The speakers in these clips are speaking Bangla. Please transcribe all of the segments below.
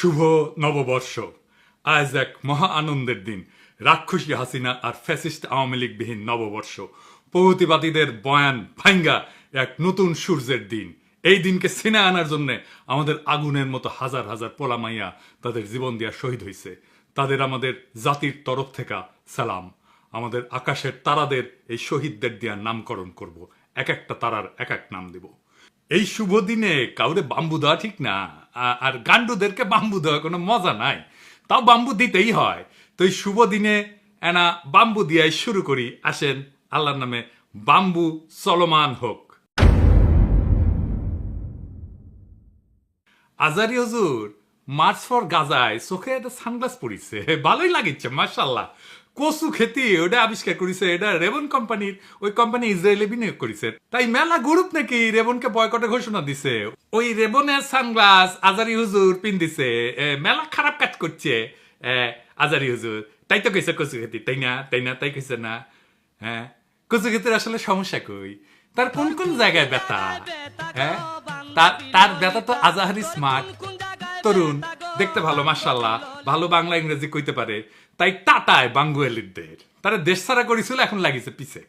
শুভ নববর্ষ। আজ এক মহা আনন্দের দিন। রাক্ষসী হাসিনা আর ফ্যাসিস্ট আওয়ামী লীগবিহীন নববর্ষ। প্রগতিবাদীদের বয়ান ভাঙ্গা এক নতুন সূর্যের দিন। এই দিনকে ছিনে আনার জন্য আমাদের আগুনের মতো হাজার হাজার পোলামাইয়া তাদের জীবন দিয়া শহীদ হয়েছে। তাদের আমাদের জাতির তরফ থেকে সালাম। আমাদের আকাশের তারাদের এই শহীদদের দিয়া নামকরণ করব। এক একটা তারার এক এক নাম দেব। এই শুভ দিনে কাউরে বাম্বু দেওয়া ঠিক না, আর গান্ডুদেরকে বাম্বু দেওয়া কোনো মজা নাই, তাও বাম্বু দিতেই হয়। তো এই শুভ দিনে এনা বাম্বু দিয়ে শুরু করি। আসেন আল্লাহর নামে বাম্বু চলমান হোক। আজারি হুজুর মার্চ ফর গাজায় চোখে একটা সানগ্লাস পরিছে, ভালোই লাগিচ্ছে মাশাল্লাহ। কচু খেতি ওটা আবিষ্কার করেছে, এটা রেবন কোম্পানির, ওই কোম্পানি ইসরায়েলে বিনিয়োগ করেছে। তাই মেলা গ্রুপ নাকি রেবনকে বয়কটের ঘোষণা দিছে। ওই রেবনের সানগ্লাস আজারি হুজুর পিন্দিছে, মেলা খারাপ কাজ করছে আজারি হুজুর। তাই তো কইছে কচু খেতি, তাই না তাই না তাই কইছে না? হ্যাঁ, কচু খেতির আসলে সমস্যা কই, তার কোন কোন জায়গায় ব্যথা? হ্যাঁ, তার ব্যথা তো আজাহারি স্মার্ট তরুণ, দেখতে ভালো মাশাল্লাহ, ভালো বাংলা ইংরেজি কইতে পারে। তাই টাটায় বাঙ্গুয়ালিদের তারা দেশ ছাড়া করেছিল, এখন লাগিছে পিছে।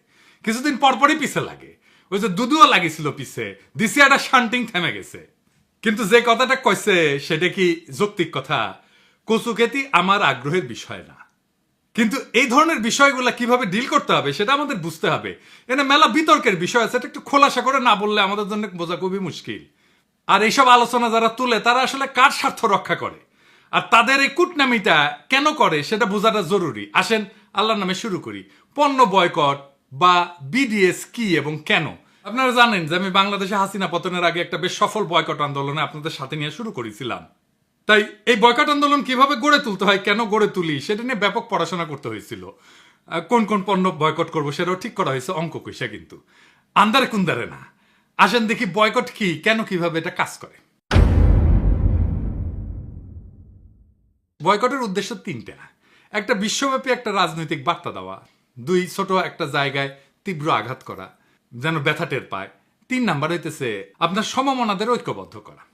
কিছুদিন পরপরই পিছে লাগে। ওই যে দুদুও লাগিছিল পিছে, দিছি একটা শান্টিং থেমে গেছে। কিন্তু যে কথাটা কইছে সেটা কি যৌক্তিক কথা? কচু খেতি আমার আগ্রহের বিষয় না, কিন্তু এই ধরনের বিষয়গুলো কিভাবে ডিল করতে হবে সেটা আমাদের বুঝতে হবে। এনে মেলা বিতর্কের বিষয় আছে, এটা একটু খোলাসা করে না বললে আমাদের জন্য বোঝা খুবই মুশকিল। আর এইসব আলোচনা যারা তুলে তারা আসলে কার স্বার্থ রক্ষা করে, আর তাদের এই কূটনামিটা কেন করে সেটা বোঝাটা জরুরি। আসেন আল্লাহর নামে শুরু করি। পণ্য বয়কট বা বিডিএস কি এবং কেন? আপনারা জানেন যে আমি বাংলাদেশে হাসিনা পতনের আগে একটা বেশ সফল বয়কট আন্দোলনে আপনাদের সাথে নিয়ে শুরু করেছিলাম। তাই এই বয়কট আন্দোলন কিভাবে গড়ে তুলতে হয়, কেন গড়ে তুলি, সেটা নিয়ে ব্যাপক পড়াশোনা করতে হয়েছিল। কোন কোন পণ্য বয়কট করবো সেটাও ঠিক করা হয়েছে, অঙ্ক কইসা, কিন্তু আন্দারে কুন্দারে না। আসেন দেখি বয়কট কি, কেন, কিভাবে এটা কাজ করে। বয়কটের উদ্দেশ্য তিনটা। একটা, বিশ্বব্যাপী একটা রাজনৈতিক বার্তা দেওয়া। দুই, ছোট একটা জায়গায় তীব্র আঘাত করা, যেন ব্যথা টের পায়। 3 নাম্বার হইতেছে আপনার সমমনাদের ঐক্যবদ্ধ করা।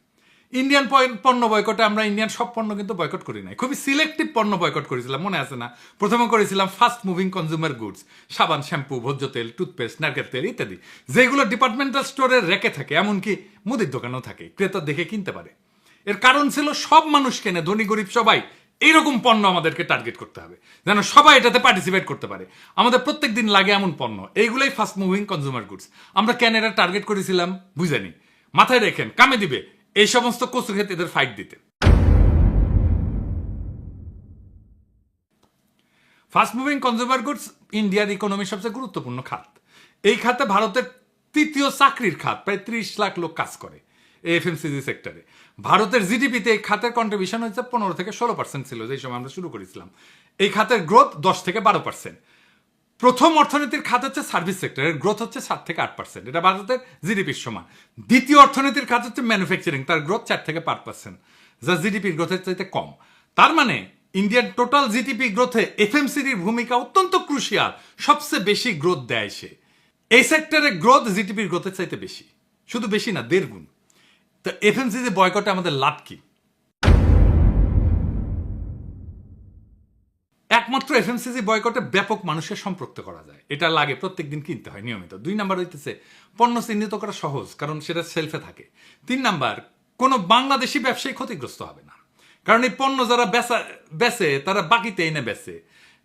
ইন্ডিয়ান পণ্য বয়কটে আমরা ইন্ডিয়ান সব পণ্য কিন্তু বয়কট করি নাই, খুবই সিলেক্টিভ পণ্য বয়কট করেছিলাম, মনে আছে না? প্রথমে করেছিলাম ফাস্ট মুভিং কনজিউমার গুডস, সাবান, শ্যাম্পু, ভোজ্য তেল, টুথপেস্ট, নারকেল তেল ইত্যাদি, যেগুলো ডিপার্টমেন্টাল স্টোরে রেখে থাকে, এমনকি মুদির দোকানেও থাকে, ক্রেতা দেখে কিনতে পারে। এর কারণ ছিল সব মানুষ কেনে, ধনী গরিব সবাই। এইরকম পণ্য আমাদেরকে টার্গেট করতে হবে, যেন সবাই এটাতে পার্টিসিপেট করতে পারে। আমাদের প্রত্যেক দিন লাগে এমন পণ্য, এইগুলোই ফাস্ট মুভিং কনজিউমার গুডস। আমরা কেন এটা টার্গেট করেছিলাম বুঝানি, মাথায় রেখেন, কামে দিবে এই সমস্ত কচু খেতে এদের ফাইট দিতে। ফাস্ট মুভিং কনজিউমার গুডস ইন্ডিয়ার ইকোনমির সবচেয়ে গুরুত্বপূর্ণ খাত। এই খাতে ভারতের 3য় চাকরির খাত, প্রায় 30 লাখ লোক কাজ করে এফএমসিজি সেক্টরে। ভারতের জিডিপিতে এই খাতের কন্ট্রিবিউশন হচ্ছে 15 থেকে 16% ছিল যেই সময় আমরা শুরু করেছিলাম। এই খাতের গ্রোথ 10 থেকে 12%। প্রথম অর্থনীতির খাত হচ্ছে সার্ভিস সেক্টরের গ্রোথ হচ্ছে 7 থেকে 8%, এটা ভারতের জিডিপির সমান। দ্বিতীয় অর্থনীতির খাত হচ্ছে ম্যানুফ্যাকচারিং, তার গ্রোথ 4 থেকে 5%, যা জিডিপির গ্রোথের চাইতে কম। তার মানে ইন্ডিয়ান টোটাল জিডিপি গ্রোথে এফএমসিজির ভূমিকা অত্যন্ত ক্রুশিয়াল, সবচেয়ে বেশি গ্রোথ দেয় সে। এই সেক্টরে গ্রোথ জিডিপির গ্রোথের চাইতে বেশি, শুধু বেশি না, 1.5 গুণ। তো এফএমসিজি বয়কটে আমাদের লাভ কি? একমাত্র এফএমসিজি বয়কটে ব্যাপক মানুষের সম্পৃক্ত করা যায়, এটা লাগে, প্রত্যেকদিন কিনতে হয় নিয়মিত। 2 নাম্বার হইতেছে পণ্য চিহ্নিত করা সহজ, কারণ সেটা সেলফে থাকে। 3 নাম্বার, কোনো বাংলাদেশি ব্যবসায়ী ক্ষতিগ্রস্ত হবে না, কারণ এই পণ্য যারা বেচে তারা বাকিতে এনে বেচে,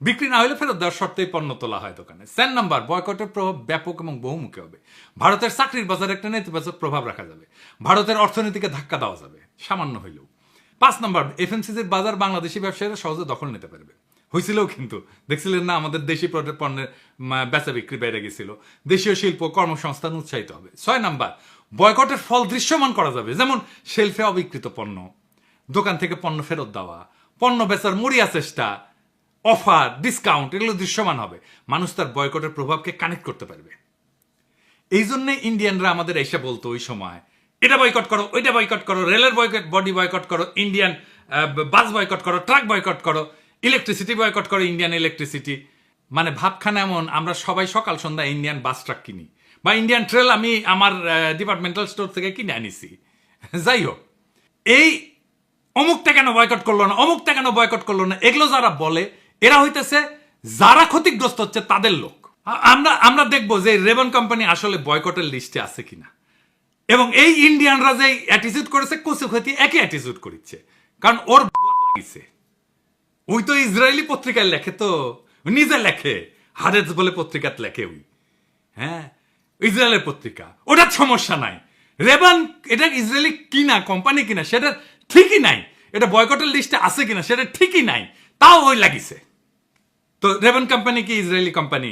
বিক্রি না হলে ফেরত দেওয়ার শর্তেই পণ্য তোলা হয় দোকানে। 4 নাম্বার, বয়কটের প্রভাব ব্যাপক এবং বহুমুখী হবে। ভারতের চাকরির বাজারে একটা নেতিবাচক প্রভাব রাখা যাবে, ভারতের অর্থনীতিকে ধাক্কা দেওয়া যাবে সামান্য হইলেও। 5 নাম্বার, এফএমসিজির বাজার বাংলাদেশি ব্যবসায়ীরা সহজে দখল নিতে পারবে। হয়েছিল কিন্তু, দেখছিলেন না আমাদের দেশি পণ্যের বেচা বিক্রি বেড়ে গেছিল। দেশীয় শিল্প কর্মসংস্থান উৎসাহিত হবে। 6 নাম্বার, বয়কটের ফল দৃশ্যমান করা যাবে, যেমন শেলফে অবিকৃত পণ্য, দোকান থেকে পণ্য ফেরত দেওয়া, পণ্য বেচার মরিয়া চেষ্টা, অফার, ডিসকাউন্ট, এগুলো দৃশ্যমান হবে। মানুষ তার বয়কটের প্রভাবকে কানেক্ট করতে পারবে। এই জন্যে ইন্ডিয়ানরা আমাদের এসে বলতো ওই সময়, এটা বয়কট করো, ওইটা বয়কট করো, রেলের বডি বয়কট করো, ইন্ডিয়ান বাস বয়কট করো, ট্রাক বয়কট করো, ইলেকট্রিসিটি বয়কট করো, ইন্ডিয়ান ইলেকট্রিসিটি। মানে ভাবখানা এমন, আমরা সবাই সকাল সন্ধ্যা ইন্ডিয়ান বাস ট্রাক কিনি, বা ইন্ডিয়ান ট্রেল আমি আমার ডিপার্টমেন্টাল স্টোর থেকে কিনে আনিছি। যাই হোক, এই অমুকটা কেন বয়কট করলো না, অমুকটা কেন বয়কট করলো না, এগুলো যারা বলে এরা হইতেছে যারা ক্ষতিগ্রস্ত হচ্ছে তাদের লোক। আমরা আমরা দেখবো যে রেবন কোম্পানি আসলে বয়কটের লিস্টে আছে কিনা। এবং এই ইন্ডিয়ানরা যে অ্যাটিটিউড করেছে, কচু ক্ষতি একই অ্যাটিটিউড করেছে, কারণ ওর লাগিছে। ওই তো ইসরায়েলি পত্রিকায় লেখে, তো নিজে লেখে, হারেজ বলে পত্রিকাতে লেখে ওই, হ্যাঁ ইসরায়েলের পত্রিকা, ওটার সমস্যা নাই। রেবান এটা ইসরায়েলি কিনা কোম্পানি কিনা সেটা ঠিকই নাই, এটা বয়কটের লিস্টে আছে কিনা সেটা ঠিকই নাই, তাও ওই লাগিছে। তো রেবান কোম্পানি কি ইসরায়েলি কোম্পানি?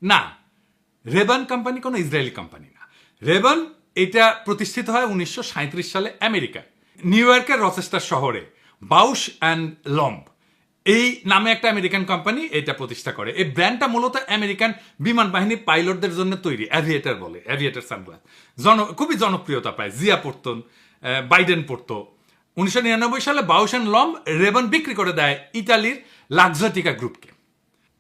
না, রেবান কোম্পানি কোনো ইসরায়েলি কোম্পানি না। রেবান এটা প্রতিষ্ঠিত হয় 1937 সালে আমেরিকায়, নিউ ইয়র্কের রচেস্টার শহরে বাউশ অ্যান্ড লম্ব এই নামে একটা আমেরিকান কোম্পানি এটা প্রতিষ্ঠা করে। এই ব্র্যান্ডটা মূলত আমেরিকান বিমান বাহিনী পাইলটদের জন্য তৈরি, অ্যাভিয়েটার বলে, অ্যাভিয়েটার সানগ্লাস খুবই জনপ্রিয়তা পায়। জিয়া পড়তেন, বাইডেন পড়তো। 1999 সালে বাউশ অ্যান্ড লম্ব রেবান বিক্রি করে দেয় ইতালির লাক্সোটিকা গ্রুপকে।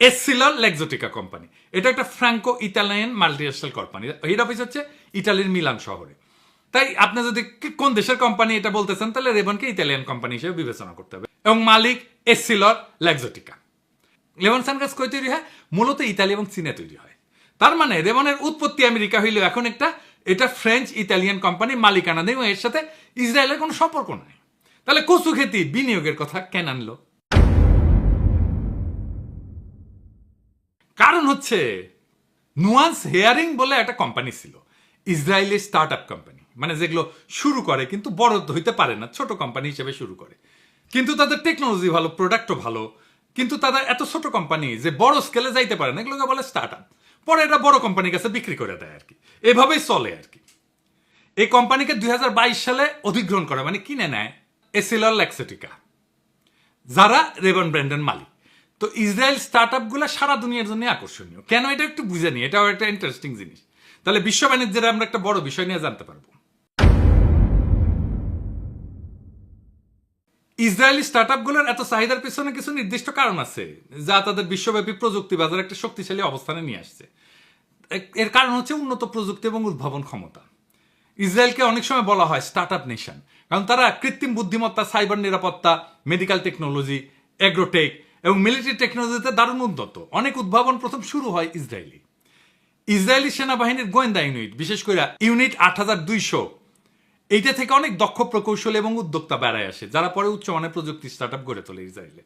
এসসিলর লেক্সোটিকা কোম্পানি, এটা একটা Franco Italian multinational company, head office হচ্ছে ইতালির মিলান শহরে। তাই আপনি যদি কোন দেশের কোম্পানি এটা বলতেছেন, তাহলে রেবনকে ইতালিয়ান কোম্পানি হিসেবে বিবেচনা করতে হবে। এবং মালিক এসসিলর লেক্সোটিকা। রেবন সানগ্লাস কই তৈরি হয়? মূলত ইতালি এবং চীনে তৈরি হয়। তার মানে রেবনের উৎপত্তি আমেরিকা হইলেও এখন এটা ফ্রেঞ্চ ইতালিয়ান কোম্পানি মালিকানা নেই, এবং এর সাথে ইসরায়েলের কোনো সম্পর্ক নাই। তাহলে কচু খেতি বিনিয়োগের কথা কেন আনলো? কারণ হচ্ছে নুয়ান্স হেয়ারিং বলে একটা কোম্পানি ছিল, ইসরায়েলি স্টার্ট আপ কোম্পানি, মানে যেগুলো শুরু করে কিন্তু বড় হইতে পারে না, ছোট কোম্পানি হিসেবে শুরু করে, কিন্তু তাদের টেকনোলজি ভালো, প্রোডাক্টও ভালো, কিন্তু তাদের এত ছোট কোম্পানি যে বড় স্কেলে যাইতে পারে না, এগুলোকে বলে স্টার্ট আপ। পরে এটা বড় কোম্পানির কাছে বিক্রি করে দেয় আর কি, এভাবেই চলে আর কি। এই কোম্পানিকে 2022 সালে অধিগ্রহণ করে, মানে কিনে নেয় এসিলর লেক্সোটিকা, যারা রেবন ব্র্যান্ডের মালিক। তো ইসরায়েল স্টার্ট আপ গুলো সারা দুনিয়ার জন্য আকর্ষণীয় কেন, এটা একটু বুঝে নি, এটাও একটা ইন্টারেস্টিং জিনিস। তাহলে বিশ্ব বাণিজ্যের আমরা একটা বড় বিষয় নিয়ে জানতে পারবো। ইসরায়েলি স্টার্ট আপ গুলোর এত চাহিদার পিছনে কিছু নির্দিষ্ট কারণ আছে, যা তাদের বিশ্বব্যাপী প্রযুক্তি বাজারে একটা শক্তিশালী অবস্থানে নিয়ে আসছে। এর কারণ হচ্ছে উন্নত প্রযুক্তি এবং উদ্ভাবন ক্ষমতা। ইসরায়েলকে অনেক সময় বলা হয় স্টার্ট আপ নেশন, কারণ তারা কৃত্রিম বুদ্ধিমত্তা, সাইবার নিরাপত্তা, মেডিকেল টেকনোলজি, এগ্রোটেক এবং মিলিটারি টেকনোলজিতে দারুণ উন্নত। অনেক উদ্ভাবন প্রথম শুরু হয় ইসরায়েলি সেনাবাহিনীর গোয়েন্দা ইউনিট, বিশেষ করে ইউনিট 8200, এইটা থেকে অনেক দক্ষ প্রকৌশলী এবং উদ্যোক্তা বেড়ায় আসে, যারা পরে উচ্চমানের প্রযুক্তি স্টার্ট আপ গড়ে তোলে ইসরায়েলে।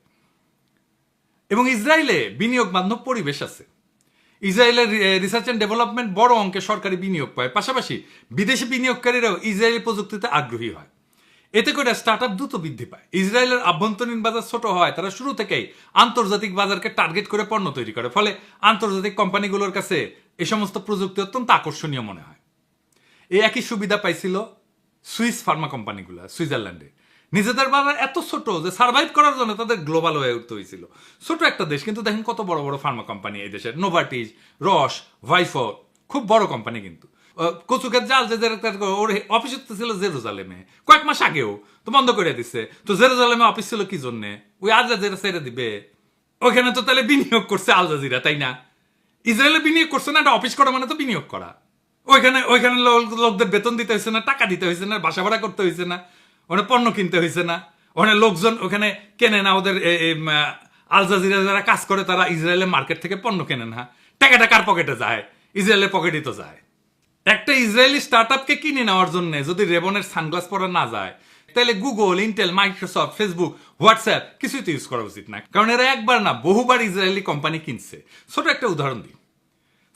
এবং ইসরায়েলে বিনিয়োগ বান্ধব পরিবেশ আছে। ইসরায়েলের রিসার্চ অ্যান্ড ডেভেলপমেন্ট বড় অঙ্কে সরকারি বিনিয়োগ পায়, পাশাপাশি বিদেশি বিনিয়োগকারীরাও ইসরায়েলি প্রযুক্তিতে আগ্রহী হয়। এতে করে স্টার্ট আপ দ্রুত বৃদ্ধি পায়। ইসরায়েলের আভ্যন্তরীণ বাজার ছোট হয়, তারা শুরু থেকেই আন্তর্জাতিক বাজারকে টার্গেট করে পণ্য তৈরি করে, ফলে আন্তর্জাতিক কোম্পানিগুলোর কাছে এই সমস্ত প্রযুক্তি অত্যন্ত আকর্ষণীয় মনে হয়। এই একই সুবিধা পাইছিল সুইস ফার্মা কোম্পানিগুলো সুইজারল্যান্ডে। নিজেদের বাজার এত ছোট যে সার্ভাইভ করার জন্য তাদের গ্লোবাল হয়ে উঠতে হয়েছিল। ছোট একটা দেশ, কিন্তু দেখেন কত বড় বড় ফার্মা কোম্পানি এই দেশের, নোভার্টিস, রস, ভাইফো, খুব বড় কোম্পানি। কিন্তু কচুকের জাল যে ওর অফিস ছিল জেরুজালেমে, কয়েক মাস আগেও তো বন্ধ করে দিচ্ছে। তো জেরুজালেমে অফিস ছিল কি জন্য? ওই আল জাজিরা ছেড়ে দিবে? ওখানে তো তাহলে বিনিয়োগ করছে আল জাজিরা, তাই না? ইসরায়েলে বিনিয়োগ করছে না, একটা অফিস করা মানে তো বিনিয়োগ করা। ওইখানে লোকদের বেতন দিতে হয়েছে না, টাকা দিতে হয়েছে না, বাসা ভাড়া করতে হয়েছে না, ওখানে পণ্য কিনতে হয়েছে না, ওখানে লোকজন ওখানে কেনে না। ওদের আল জাজিরা যারা কাজ করে তারা ইসরায়েলের মার্কেট থেকে পণ্য কেনে না। টাকাটা কার পকেটে যায়? ইসরায়েলের পকেটই তো যায়। একটা ইসরায়েলি স্টার্ট আপকে কিনে নেওয়ার জন্য যদি রেবনের সানগ্লাস পরা না যায়, তাহলে Google, Intel, Microsoft, Facebook, WhatsApp কিছুই তো ইউজ করা উচিত না, কারণ এরা একবার না বহুবার ইসরায়েলি কোম্পানি কিনছে। ছোট একটা উদাহরণ দিই,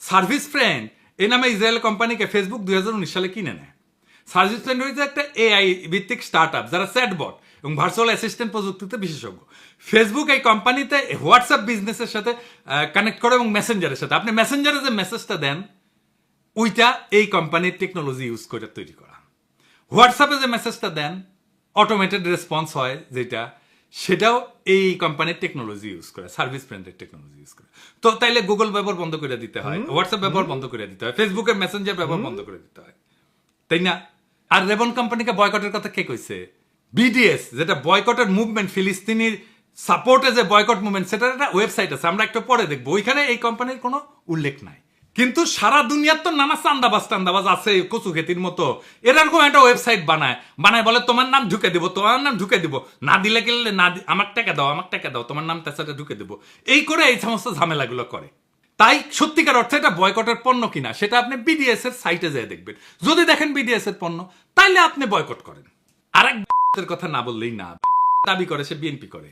সার্ভিস ফ্রেন্ড এই নামে ইসরায়েল কোম্পানিকে ফেসবুক 2019 সালে কিনে নেয়। সার্ভিস ফ্রেন্ড হয়েছে একটা এআই ভিত্তিক স্টার্ট আপ, যারা চ্যাটবট এবং ভার্চুয়াল অ্যাসিস্ট্যান্ট প্রযুক্তিতে বিশেষজ্ঞ। ফেসবুক এই কোম্পানিতে হোয়াটসঅ্যাপ বিজনেসের সাথে কানেক্ট করে এবং মেসেঞ্জারের সাথে। আপনি মেসেঞ্জারে যে মেসেজটা দেন ওইটা এই কোম্পানির টেকনোলজি ইউজ করে তৈরি করা। হোয়াটসঅ্যাপে যে মেসেজটা দেন অটোমেটেড রেসপন্স হয় যেটা, সেটাও এই কোম্পানির টেকনোলজি ইউজ করে, সার্ভিস ফ্রেন্ডের টেকনোলজি ইউজ করে। তো তাইলে গুগল ব্যবহার বন্ধ করে দিতে হয়, হোয়াটসঅ্যাপ ব্যবহার বন্ধ করে দিতে হয়, ফেসবুকের মেসেঞ্জার ব্যবহার বন্ধ করে দিতে হয়, তাই না? আর রেবন কোম্পানিকে বয়কটের কথা কে কইছে? বিডিএস, যেটা বয়কটের মুভমেন্ট, ফিলিস্তিনির সাপোর্টে যে বয়কট মুভমেন্ট, সেটার একটা ওয়েবসাইট আছে, আমরা একটু পরে দেখবো। ওইখানে এই কোম্পানির কোনো উল্লেখ নাই। কিন্তু সারা দুনিয়ার তো নানা চান্দাবাজ আছে কচু খেতির মতো, এরকম একটা ওয়েবসাইট বানায় বলে তোমার নাম ঢুকে দিব, তোমার নাম ঢুকে দিব, না দিলে গেলে না আমার টাকা দাও, তোমার নাম তার সাথে ঢুকে দিব, এই করে এই সমস্ত ঝামেলাগুলো করে। তাই সত্যিকার অর্থে এটা বয়কটের পণ্য কিনা সেটা আপনি বিডিএস এর সাইটে যেয়ে দেখবেন। যদি দেখেন বিডিএস এর পণ্য, তাইলে আপনি বয়কট করেন। আরেক কথা না বললেই না, দাবি করে সে বিএনপি করে।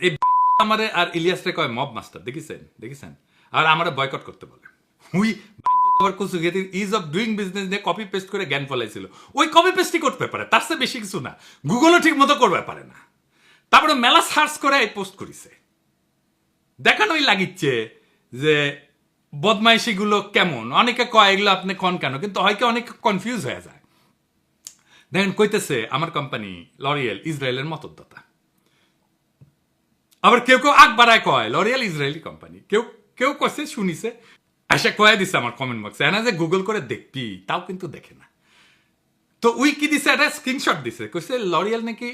এই আমারে আর ইলিয়াস রে কয় মব মাস্টার, দেখেছেন, আর আমারে বয়কট করতে বলে। হুই কচু খেতির ইজ অফ ডুইং বিজনেস নিয়ে কপি পেস্ট করে জ্ঞান ফলাইছিল, ওই কপি পেস্টই করতে পারে, তার চেয়ে বেশি কিছু না। গুগলও ঠিক মতো করতে পারে না। তারপরে মেলা সার্চ করে এই পোস্ট করিছে, দেখানোই লাগিচ্ছে যে বদমাইশি গুলো কেমন। অনেকে কয় এগুলো আপনি কন কেন, কিন্তু হয়তো অনেকে কনফিউজ হয়ে যায়। দেখেন কইতেছে আমার কোম্পানি লরিয়েল ইসরায়েলের মতদাতা, আবার কেউ কেউ আগ বাড়ায় কয় লরিয়েল ইসরায়েলি কোম্পানি, কেউ কেউ কছে শুনিছে আশা কয়ে দিছে আমার কমেন্ট বক্সে, এনা যে গুগল করে দেখবি তাও কিন্তু দেখে না। তো উই কি দিছে, একটা স্ক্রিনশট দিছে, কইছে লরিয়েল নাকি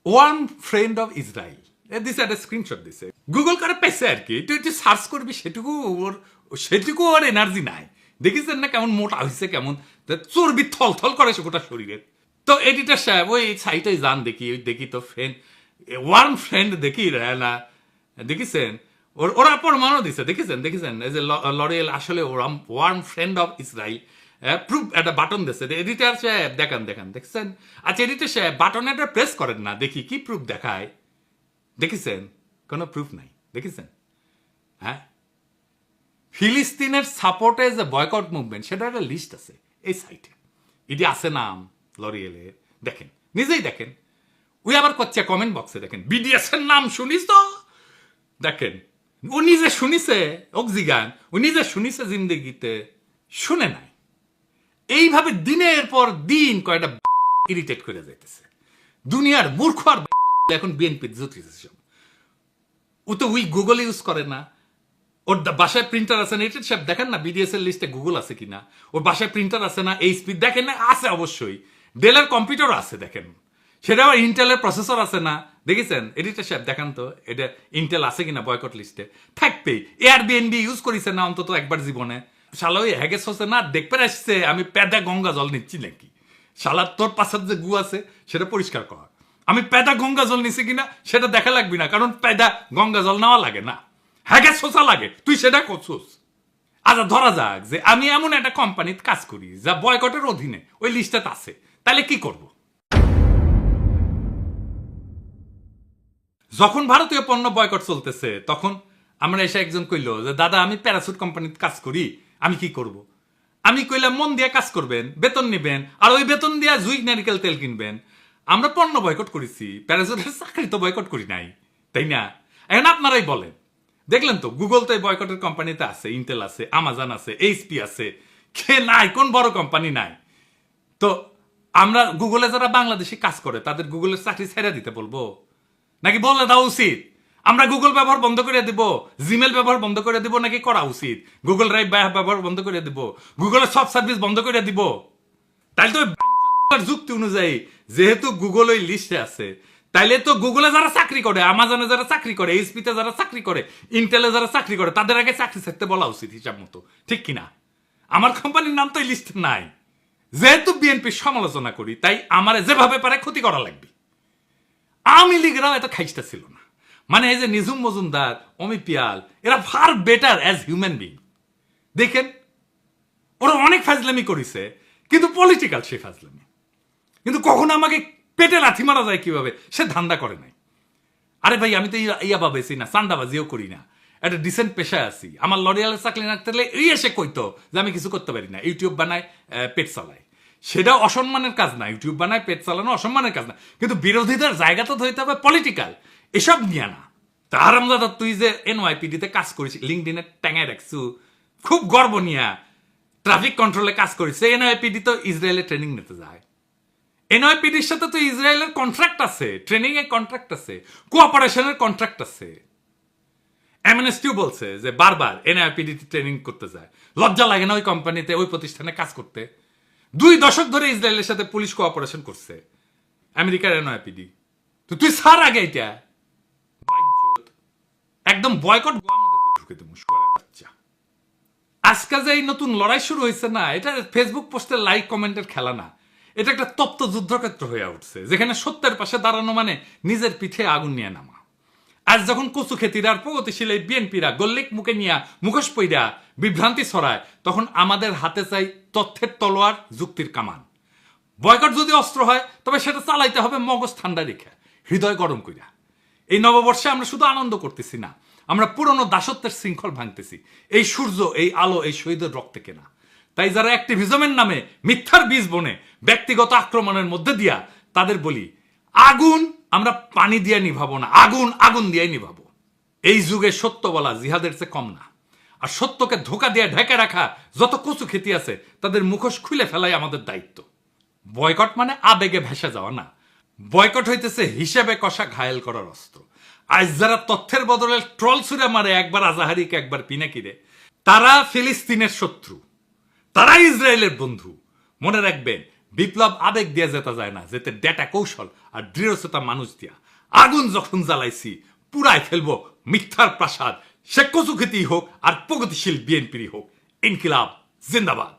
ওয়ান ফ্রেন্ড অফ ইসরায়েল, দিছে একটা স্ক্রিনশট দিছে। গুগল করে পেছে আর কি, তুই সার্চ করবি সেটুকু ওর এনার্জি নাই। দেখিছেন না কেমন মোটা হয়েছে, কেমন চর্বি থল করে সে গোটা শরীরের। তো এডিটর সাহেব ওই সাইটে যান, দেখি তো ফ্রেন্ড ওয়ার্ম ফ্রেন্ড দেখি না, দেখিছেন ওরা প্রমাণও দিছে, দেখেছেন এই যে লরিয়েল আসলে warm friend of Israel, proof একটা বাটন দিছে। এডিটর সাহেব দেখছেন, আচ্ছা এডিটর সাহেব বাটনে একটা প্রেস করেন না, দেখি কি প্রুফ দেখায়। দেখেছেন কোনো প্রুফ নাই, দেখেছেন। হ্যাঁ, ফিলিস্তিনের সাপোর্টে যে বয়কট মুভমেন্ট সেটা একটা লিস্ট আছে এই সাইটে, এটি আছে নাম লরিয়েলের, দেখেন নিজেই দেখেন। ওই আবার করছে কমেন্ট বক্সে, দেখেন বিডিএস এর নাম শুনিস তো, দেখেন ও নিজে শুনিছে, অক্সিগান ও নিজে শুনিছে, জিন্দগিতে শুনে নাই। এইভাবে দিনের পর দিন কয়টা ইরিটেট করে যাইতেছে দুনিয়ার মূর্খ। আর এখন বিএনপি জুতিছে সব, ও তো ওই গুগল ইউজ করে না, ওর বাসায় প্রিন্টার আছে না, এটা সব দেখেন না বিডিএস এর লিস্টে গুগল আছে কিনা, ওর বাসায় প্রিন্টার আছে না, এইচপি দেখেন না, আছে অবশ্যই, ডেলের কম্পিউটার আছে দেখেন, সেটা আবার ইন্টেলের প্রসেসর আছে না, দেখেছেন এডিটর সাহেব দেখান তো এটা ইন্টেল আছে কিনা বয়কট লিস্টে, থাকবেই। এয়ারবিএনবি ইউজ করিছে না অন্তত একবার জীবনে, শালা ওই হ্যাগেস হচ্ছে না, দেখতে আসছে আমি পেদা গঙ্গা জল নিচ্ছি নাকি, শালা তোর পাশের যে গু আছে সেটা পরিষ্কার কর, আমি পেদা গঙ্গা জল নিছি কিনা সেটা দেখা লাগবি না, কারণ পেদা গঙ্গা জল নেওয়া লাগে না, হ্যাগে শোষা লাগে, তুই সেটা করছোস। আচ্ছা ধরা যাক যে আমি এমন একটা কোম্পানিতে কাজ করি যা বয়কটের অধীনে ওই লিস্টে আছে, তাহলে কি করব? যখন ভারতীয় পণ্য বয়কট চলতেছে তখন আমরা এসে একজন কইল যে দাদা আমি প্যারাসুট কোম্পানিতে কাজ করি, আমি কি করব? আমি কইলাম মন দিয়ে কাজ করবেন, বেতন নেবেন, আর ওই বেতন দিয়ে জুই নারিকেল তেল কিনবেন। আমরা পণ্য বয়কট করেছি, প্যারাসুটের চাকরি তো বয়কট করি নাই, তাই না? এখন আপনারাই বলেন, দেখলেন তো গুগল তো এই বয়কটের কোম্পানিতে আছে, ইন্টেল আছে, আমাজন আছে, এইচপি আছে, কে নাই? কোন বড় কোম্পানি নাই? তো আমরা গুগলে যারা বাংলাদেশে কাজ করে তাদের গুগলের চাকরি ছেড়ে দিতে বলবো নাকি বলে দেওয়া উচিত আমরা গুগল ব্যবহার বন্ধ করে দিব, জিমেল ব্যবহার বন্ধ করে দিব, নাকি করা উচিত গুগল ড্রাইভ ব্যবহার বন্ধ করে দিব, গুগলের সব সার্ভিস বন্ধ করে দিব? তাইলে তো যুক্তি অনুযায়ী যেহেতু গুগল ওই লিস্টে আছে, তাইলে তো গুগলে যারা চাকরি করে, আমাজনে যারা চাকরি করে, এইচপিতে যারা চাকরি করে, ইন্টেলে যারা চাকরি করে, তাদের আগে চাকরি ছাড়তে বলা উচিত হিসাব মতো, ঠিক কিনা? আমার কোম্পানির নাম তো এই লিস্টে নাই। যেহেতু বিএনপির সমালোচনা করি তাই আমার যেভাবে পারে ক্ষতি করা লাগবে। আওয়ামী লীগরাও এত খাইস্টা ছিল না, মানে এই যে নিঝুম মজুমদার, অমি পিয়াল, এরা far better as human being. দেখেন ওরা অনেক ফাজলামি করেছে, কিন্তু পলিটিক্যাল সে ফাজলামি, কিন্তু কখনো আমাকে পেটে লাথি মারা যায় কিভাবে সে ধান্দা করে নাই। আরে ভাই আমি তো ইয়াবা বেশি না, চান্দাবাজিও করি না, একটা ডিসেন্ট পেশায় আছি। আমার লরিয়ালের চাকরি না থাকলে এই এসে কইতো যে আমি কিছু করতে পারি না, ইউটিউব বানায়, পেট চালায়, সেটা অসম্মানের কাজ না, ইউটিউব বানায় পেট চালানো অসম্মানের কাজ না, কিন্তু বিরোধীদের জায়গা তো ধরতে হবে পলিটিক্যাল, এসব নিয়ে না। তার আমরা তুই যে এনওয়াইপিডিতে কাজ করিস, লিঙ্কডিনে ট্যাঙায় রাখছু, খুব গর্ব নিয়া ট্রাফিক কন্ট্রোলে কাজ করিস, এনওয়াইপিডি তো ইসরায়েলে ট্রেনিং নিতে যায়, এনওয়াইপিডির সাথে তো ইসরায়েলের কন্ট্রাক্ট আছে, ট্রেনিং এর কন্ট্রাক্ট আছে, কোঅপারেশনের কন্ট্রাক্ট আছে। এমএনএসটিও বলছে যে বারবার এনআইপিডি ট্রেনিং করতে যায়, লজ্জা লাগে না ওই কোম্পানিতে ওই প্রতিষ্ঠানে কাজ করতে? 2 দশক ধরে ইসরায়েলের সাথে পুলিশ কোঅপারেশন করছে আমেরিকার এনআইপিডি। তো তুই সার আগে এটা একদম বয়কট ঢুকে দেবো। আজকে যে এই নতুন লড়াই শুরু হয়েছে না, এটা ফেসবুক পোস্টের লাইক কমেন্টের খেলা না, এটা একটা তপ্ত যুদ্ধক্ষেত্র হয়ে উঠছে, যেখানে সত্যের পাশে দাঁড়ানো মানে নিজের পিঠে আগুন নিয়ে নামা। আজ যখন কচু খেতির আর প্রগতিশীল এই বিএনপিরা গল্লিক মুখে নিয়া মুখোশ পইরা বিভ্রান্তি ছড়ায়, তখন আমাদের হাতে চাই তথ্যের তলোয়ার, যুক্তির কামান। বয়কট যদি অস্ত্র হয়, তবে সেটা চালাইতে হবে মগজ ঠান্ডা রেখে, হৃদয় গরম কইরা। এই নববর্ষে আমরা শুধু আনন্দ করতেছি না, আমরা পুরনো দাসত্বের শৃঙ্খল ভাঙতেছি। এই সূর্য, এই আলো, এই শহীদের রক্তে কেনা। তাই যারা অ্যাক্টিভিজমের নামে মিথ্যার বীজ বনে ব্যক্তিগত আক্রমণের মধ্যে দিয়া, তাদের বলি, আগুন আমরা পানি দিয়ে নিভাবো না, আগুন আগুন দিয়ে নিভাবো। এই যুগে সত্য বলা জিহাদের চেয়ে কম না। আর সত্যকে ধোকা দিয়ে ঢেকে রাখা যত কচু খেতি আছে, তাদের মুখোশ খুলে ফেলাই আমাদের দায়িত্ব। বয়কট মানে আবেগে ভেসে যাওয়া না, বয়কট হইতেছে হিসেবে কষা ঘায়েল করার অস্ত্র। আজ যারা তথ্যের বদলে ট্রল ছুড়ে মারে, একবার আজাহারিকে একবার পিনাকিরে, তারা ফিলিস্তিনের শত্রু, তারা ইসরায়েলের বন্ধু। মনে রাখবেন, বিপ্লব আবেগ দিয়ে যেতে যায় না, যেতে ডেটা কৌশল আর দৃঢ়চেতা মানুষ দিয়া। আগুন যখন জ্বালাইছি, পুরাই ফেলবো মিথ্যার প্রাসাদ, সে কচু খেতেই হোক আর প্রগতিশীল বিএনপিরই হোক। ইনকিলাব জিন্দাবাদ।